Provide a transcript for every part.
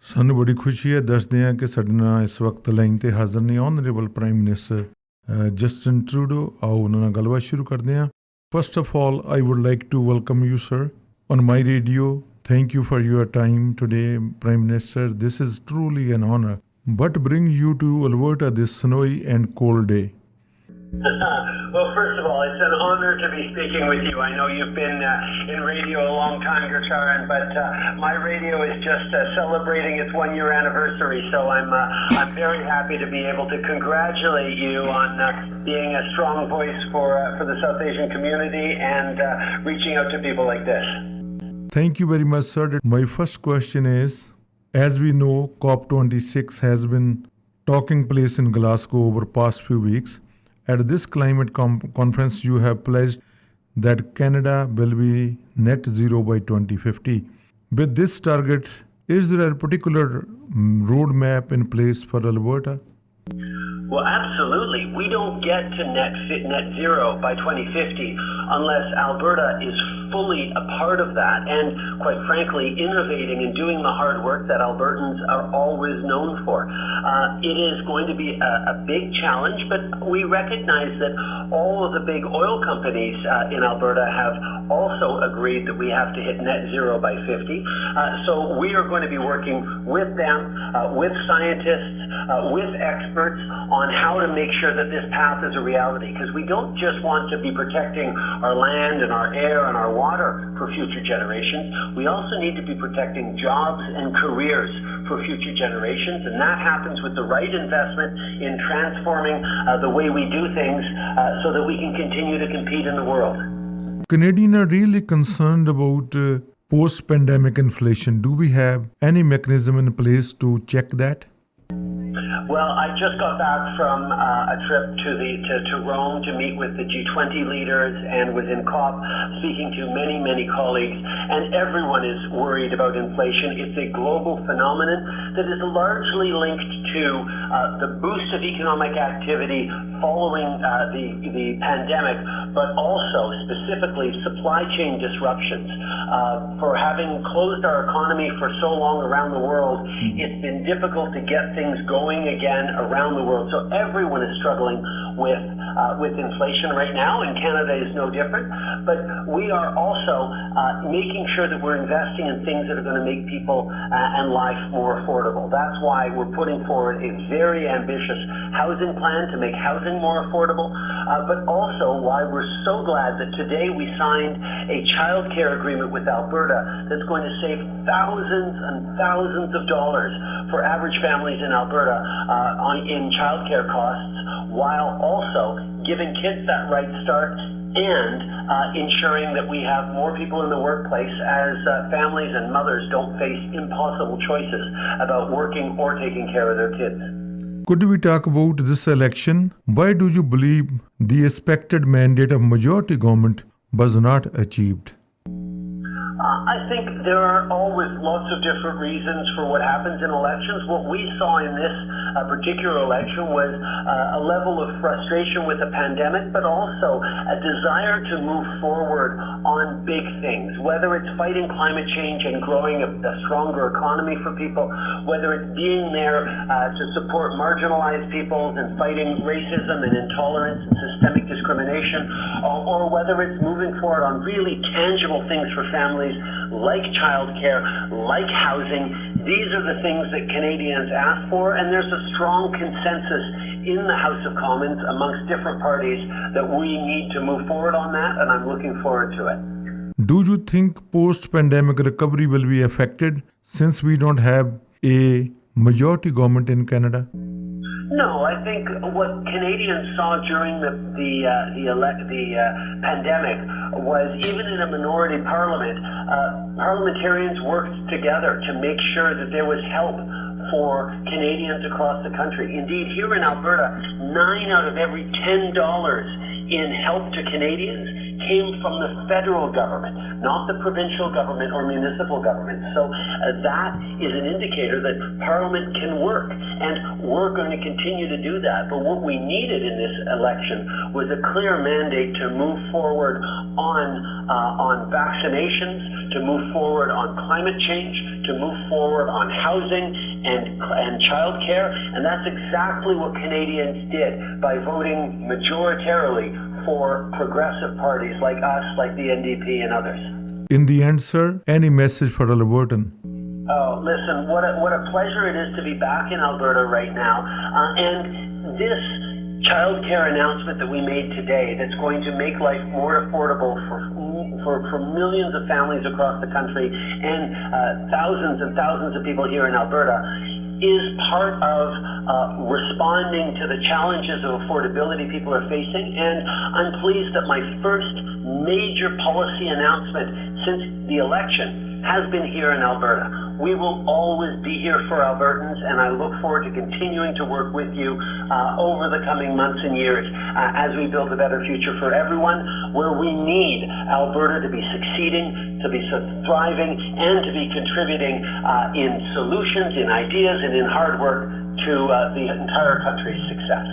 ਸਾਨੂੰ ਬੜੀ ਖੁਸ਼ੀ ਹੈ ਦੱਸਦੇ ਹਾਂ ਕਿ ਸਾਡੇ ਨਾਲ ਇਸ ਵਕਤ ਲਾਈਨ ਤੇ ਹਾਜ਼ਰ ਨੇ honourable prime minister Justin Trudeau. ਆਓ ਉਹਨਾਂ ਨਾਲ ਗੱਲਬਾਤ ਸ਼ੁਰੂ ਕਰਦੇ ਹਾਂ। First of all I would like to welcome you sir on my radio. Thank you for your time today, Prime Minister. This is truly an honor. But bring you to Alberta this snowy and cold day. Well, first of all, it's an honor to be speaking with you. I know you've been in radio a long time, Gurcharan, but my radio is just celebrating its 1-year anniversary, so I'm very happy to be able to congratulate you on being a strong voice for the South Asian community and reaching out to people like this. Thank you very much, sir. My first question is, as we know, COP26 has been taking place in Glasgow over past few weeks. At this climate conference, you have pledged that Canada will be net zero by 2050. With this target, is there a particular roadmap in place for Alberta? Well, absolutely. We don't get to net zero by 2050 unless Alberta is fully a part of that and, quite frankly, innovating and doing the hard work that Albertans are always known for. It is going to be a big challenge, but we recognize that all of the big oil companies in Alberta have also agreed that we have to hit net zero by 50. So we are going to be working with them, with scientists, with experts on how to make sure that this path is a reality, because we don't just want to be protecting our land and our air and our water for future generations. We also need to be protecting jobs and careers for future generations, and that happens with the right investment in transforming the way we do things so that we can continue to compete in the world. Canadians are really concerned about post-pandemic inflation. Do we have any mechanism in place to check that? Well, I just got back from a trip to Rome to meet with the G20 leaders and was in COP speaking to many colleagues, and everyone is worried about inflation. It's a global phenomenon that is largely linked to the boost of economic activity following the pandemic, but also specifically supply chain disruptions. For having closed our economy for so long around the world, it's been difficult to get things going again around the world. So everyone is struggling with inflation right now, and Canada is no different. But we are also making sure that we're investing in things that are going to make people and life more affordable. That's why we're putting forward a very ambitious housing plan to make housing more affordable, but also why we're so glad that today we signed a child care agreement with Alberta that's going to save thousands and thousands of dollars for average families in Alberta in child care costs, while also giving kids that right start and ensuring that we have more people in the workplace as families and mothers don't face impossible choices about working or taking care of their kids. Could we talk about this election? Why do you believe the expected mandate of majority government was not achieved? I think there are always lots of different reasons for what happens in elections. What we saw in this particular election was a level of frustration with the pandemic, but also a desire to move forward on big things, whether it's fighting climate change and growing a stronger economy for people, whether it's being there to support marginalized peoples and fighting racism and intolerance and systemic discrimination, or whether it's moving forward on really tangible things for families like childcare, like housing. These are the things that Canadians ask for, and there's a strong consensus in the House of Commons amongst different parties that we need to move forward on that, and I'm looking forward to it. Do you think post-pandemic recovery will be affected since we don't have a majority government in Canada? No, I think what Canadians saw during the pandemic was, even in a minority parliament, parliamentarians worked together to make sure that there was help for Canadians across the country. Indeed, here in Alberta, 9 out of every $10 in help to Canadians came from the federal government, not the provincial government or municipal government. So that is an indicator that Parliament can work, and we're going to continue to do that. But what we needed in this election was a clear mandate to move forward on vaccinations, to move forward on climate change, to move forward on housing and childcare, and that's exactly what Canadians did by voting majoritarily for progressive parties like us, like the NDP and others. In the end, sir, any message for Albertan? Oh, listen, what a pleasure it is to be back in Alberta right now. And this childcare announcement that we made today that's going to make life more affordable for millions of families across the country and thousands of people here in Alberta is part of responding to the challenges of affordability people are facing. And I'm pleased that my first major policy announcement since the election has been here in Alberta. We will always be here for Albertans, and I look forward to continuing to work with you over the coming months and years as we build a better future for everyone, where we need Alberta to be succeeding, to be thriving, and to be contributing in solutions, in ideas, and in hard work to the entire country's success.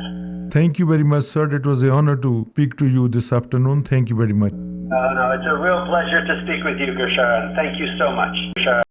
Thank you very much, sir. It was an honor to speak to you this afternoon. Thank you very much. No, it's a real pleasure to speak with you, Gersharan. Thank you so much, Gersharan.